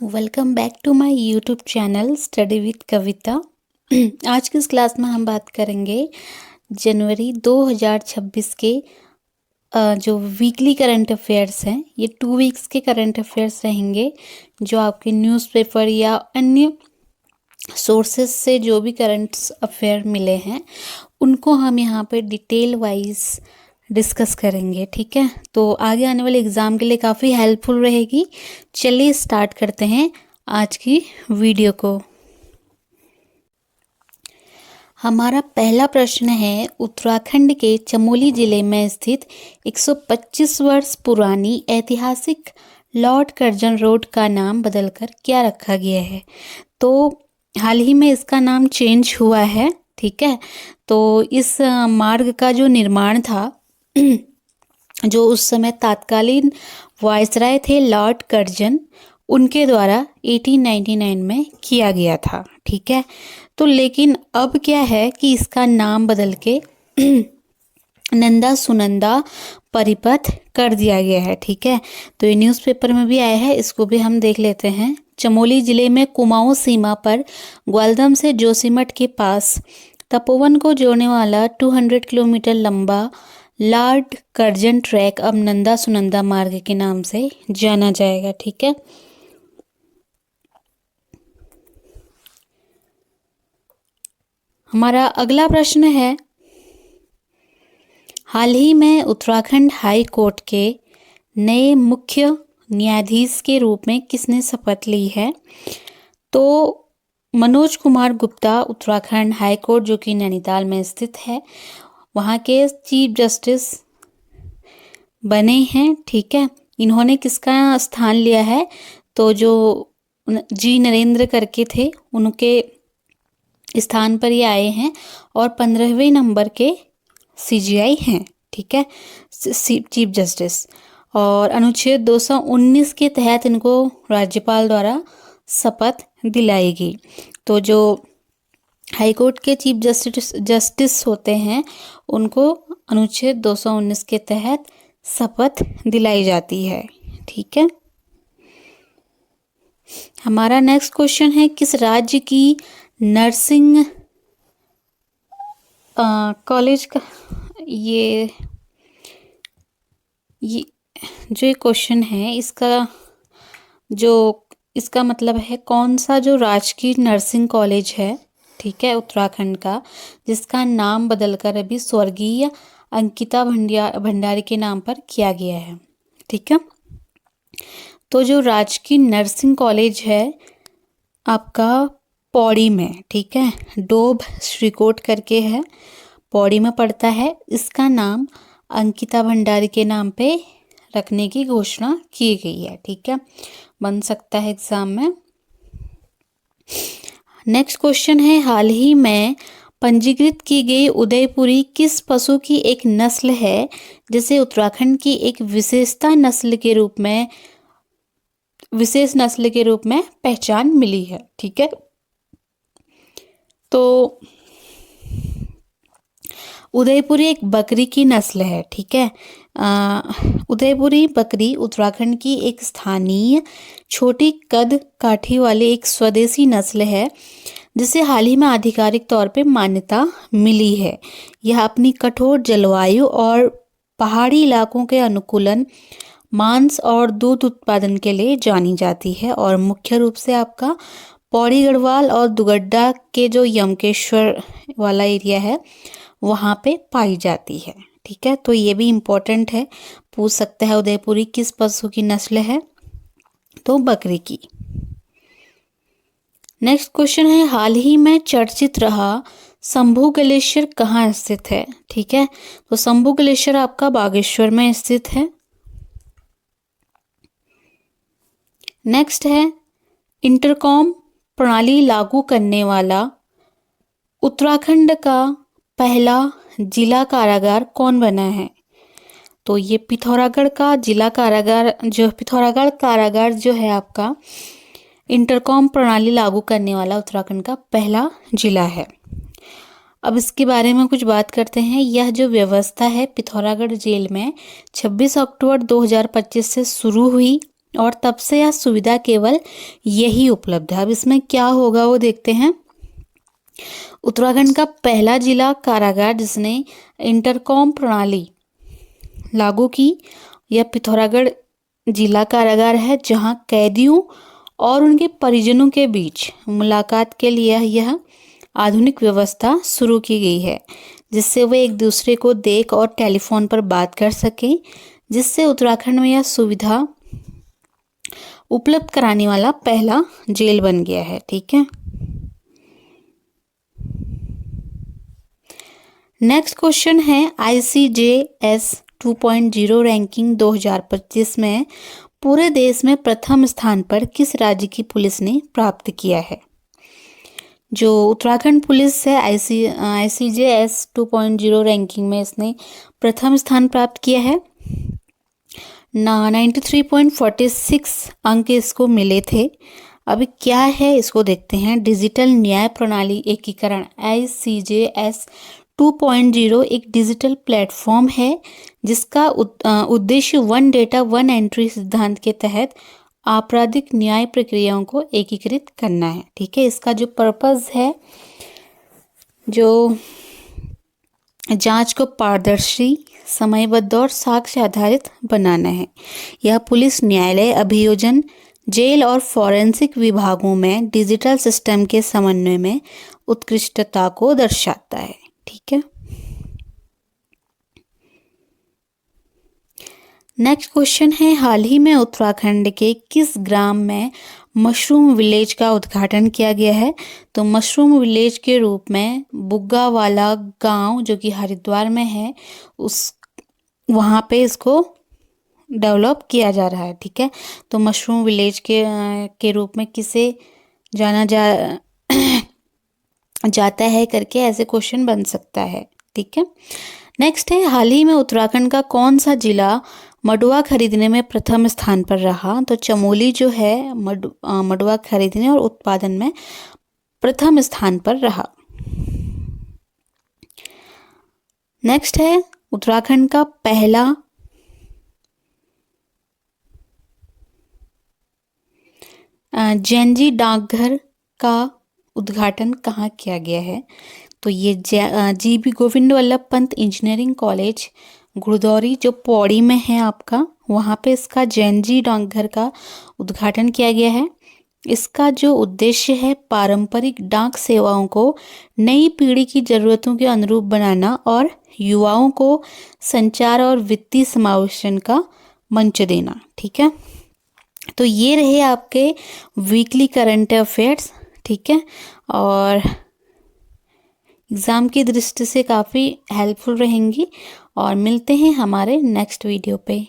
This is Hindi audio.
Welcome back to my YouTube channel study with Kavita. आज की इस क्लास में हम बात करेंगे जनवरी 2026 के जो वीकली करंट अफेयर्स हैं। ये 2 वीक्स के करंट अफेयर्स रहेंगे जो आपके न्यूज़पेपर या अन्य सोर्सेस से जो भी करंट अफेयर मिले हैं उनको हम यहाँ पे डिटेल वाइज डिस्कस करेंगे। ठीक है, तो आगे आने वाले एग्ज़ाम के लिए काफ़ी हेल्पफुल रहेगी। चलिए स्टार्ट करते हैं आज की वीडियो को। हमारा पहला प्रश्न है, उत्तराखंड के चमोली जिले में स्थित 125 वर्ष पुरानी ऐतिहासिक लॉर्ड कर्जन रोड का नाम बदलकर क्या रखा गया है? तो हाल ही में इसका नाम चेंज हुआ है। ठीक है, तो इस मार्ग का जो निर्माण था जो उस समय तत्कालीन वायसराय थे लॉर्ड कर्जन, उनके द्वारा 1899 में किया गया था। ठीक है, तो लेकिन अब क्या है कि इसका नाम बदल के नंदा सुनंदा परिपथ कर दिया गया है। ठीक है, तो ये न्यूज़पेपर में भी आया है, इसको भी हम देख लेते हैं। चमोली जिले में कुमाऊं सीमा पर ग्वालदम से जोशीमठ के पास तपोवन को जोड़ने वाला 200 किलोमीटर लंबा लॉर्ड कर्जन ट्रैक अब नंदा सुनंदा मार्ग के नाम से जाना जाएगा। ठीक है, हमारा अगला प्रश्न है, हाल ही में उत्तराखंड हाई कोर्ट के नए मुख्य न्यायाधीश के रूप में किसने शपथ ली है? तो मनोज कुमार गुप्ता उत्तराखंड हाई कोर्ट जो कि नैनीताल में स्थित है वहाँ के चीफ जस्टिस बने हैं। ठीक है, इन्होंने किसका स्थान लिया है? तो जो जी नरेंद्र करके थे उनके स्थान पर ये आए हैं और 15वें नंबर के सीजीआई हैं। ठीक है, चीफ जस्टिस, और अनुच्छेद 219 के तहत इनको राज्यपाल द्वारा शपथ दिलाई गई। तो जो हाईकोर्ट के चीफ जस्टिस होते हैं उनको अनुच्छेद 219 के तहत शपथ दिलाई जाती है। ठीक है, हमारा नेक्स्ट क्वेश्चन है, किस राज्य की नर्सिंग कॉलेज का ये जो क्वेश्चन है इसका मतलब है कौन सा जो राजकीय नर्सिंग कॉलेज है, ठीक है, उत्तराखंड का, जिसका नाम बदलकर अभी स्वर्गीय अंकिता भंडारी के नाम पर किया गया है। ठीक है, तो जो राजकीय नर्सिंग कॉलेज है आपका पौड़ी में, ठीक है, डोब श्रीकोट करके है, पौड़ी में पड़ता है। इसका नाम अंकिता भंडारी के नाम पे रखने की घोषणा की गई है। ठीक है, बन सकता है एग्जाम में। नेक्स्ट क्वेश्चन है, हाल ही में पंजीकृत की गई उदयपुरी किस पशु की एक नस्ल है जिसे उत्तराखंड की एक विशेष नस्ल के रूप में पहचान मिली है? ठीक है, तो उदयपुरी एक बकरी की नस्ल है। ठीक है, उदयपुरी बकरी उत्तराखंड की एक स्थानीय छोटी कद काठी वाली एक स्वदेशी नस्ल है जिसे हाल ही में आधिकारिक तौर पे मान्यता मिली है। यह अपनी कठोर जलवायु और पहाड़ी इलाकों के अनुकूलन, मांस और दूध उत्पादन के लिए जानी जाती है और मुख्य रूप से आपका पौड़ी गढ़वाल और दुगड्डा के जो यमकेश्वर वाला एरिया है वहाँ पे पाई जाती है। ठीक है, तो ये भी इम्पोर्टेंट है, पूछ सकता है उदयपुरी किस पशु की नस्ल है, तो बकरी की। नेक्स्ट क्वेश्चन है, हाल ही में चर्चित रहा शंभू ग्लेशियर कहाँ स्थित है? ठीक है, तो शंभू ग्लेशियर आपका बागेश्वर में स्थित है। नेक्स्ट है, इंटरकॉम प्रणाली लागू करने वाला उत्तराखंड का पहला जिला कारागार कौन बना है? तो ये पिथौरागढ़ का जिला कारागार, जो पिथौरागढ़ कारागार जो है आपका इंटरकॉम प्रणाली लागू करने वाला उत्तराखंड का पहला जिला है। अब इसके बारे में कुछ बात करते हैं। यह जो व्यवस्था है पिथौरागढ़ जेल में 26 अक्टूबर 2025 से शुरू हुई और तब से यह सुविधा केवल यही उपलब्ध है। अब इसमें क्या होगा वो देखते हैं। उत्तराखंड का पहला जिला कारागार जिसने इंटरकॉम प्रणाली लागू की, यह पिथौरागढ़ जिला कारागार है, जहां कैदियों और उनके परिजनों के बीच मुलाकात के लिए यह आधुनिक व्यवस्था शुरू की गई है, जिससे वे एक दूसरे को देख और टेलीफोन पर बात कर सकें, जिससे उत्तराखंड में यह सुविधा उपलब्ध कराने वाला पहला जेल बन गया है। ठीक है, नेक्स्ट क्वेश्चन है ICJS 2.0 रैंकिंग 2025 में पूरे देश में प्रथम स्थान पर किस राज्य की पुलिस ने प्राप्त किया है। जो उत्तराखंड पुलिस है ICJS 2.0 रैंकिंग में इसने प्रथम स्थान प्राप्त किया है। 93.46 अंक इसको मिले थे। अभी क्या है इसको देखते हैं। डिजिटल न्याय प्रणाली एकीकरण ICJS 2.0 एक डिजिटल प्लेटफॉर्म है जिसका उद्देश्य वन डेटा वन एंट्री सिद्धांत के तहत आपराधिक न्याय प्रक्रियाओं को एकीकृत करना है। ठीक है, इसका जो पर्पस है, जो जांच को पारदर्शी, समयबद्ध और साक्ष्य आधारित बनाना है। यह पुलिस, न्यायालय, अभियोजन, जेल और फॉरेंसिक विभागों में डिजिटल सिस्टम के समन्वय में उत्कृष्टता को दर्शाता है। ठीक है, नेक्स्ट क्वेश्चन है हाल ही में उत्तराखंड के किस ग्राम में मशरूम विलेज का उद्घाटन किया गया है। तो मशरूम विलेज के रूप में बुग्गा वाला गांव जो कि हरिद्वार में है, उस वहाँ पे इसको डेवलप किया जा रहा है। ठीक है, तो मशरूम विलेज के रूप में किसे जाना जाता है करके ऐसे क्वेश्चन बन सकता है। ठीक है, नेक्स्ट है हाल ही में उत्तराखंड का कौन सा जिला मडुआ खरीदने में प्रथम स्थान पर रहा। तो चमोली जो है मडुआ खरीदने और उत्पादन में प्रथम स्थान पर रहा। नेक्स्ट है उत्तराखंड का पहला जैनजी डाकघर का उद्घाटन कहाँ किया गया है। तो ये GB Govind Ballabh Pant engineering college Ghurdauri जो पौड़ी में है आपका, वहाँ पे इसका जैनजी डाकघर का उद्घाटन किया गया है। इसका जो उद्देश्य है पारंपरिक डाक सेवाओं को नई पीढ़ी की ज़रूरतों के अनुरूप बनाना और युवाओं को संचार और वित्तीय समावेशन का मंच देना। ठीक है, तो ये रहे आपके वीकली करंट अफेयर्स। ठीक है, और एग्ज़ाम की दृष्टि से काफ़ी हेल्पफुल रहेंगी। और मिलते हैं हमारे नेक्स्ट वीडियो पे।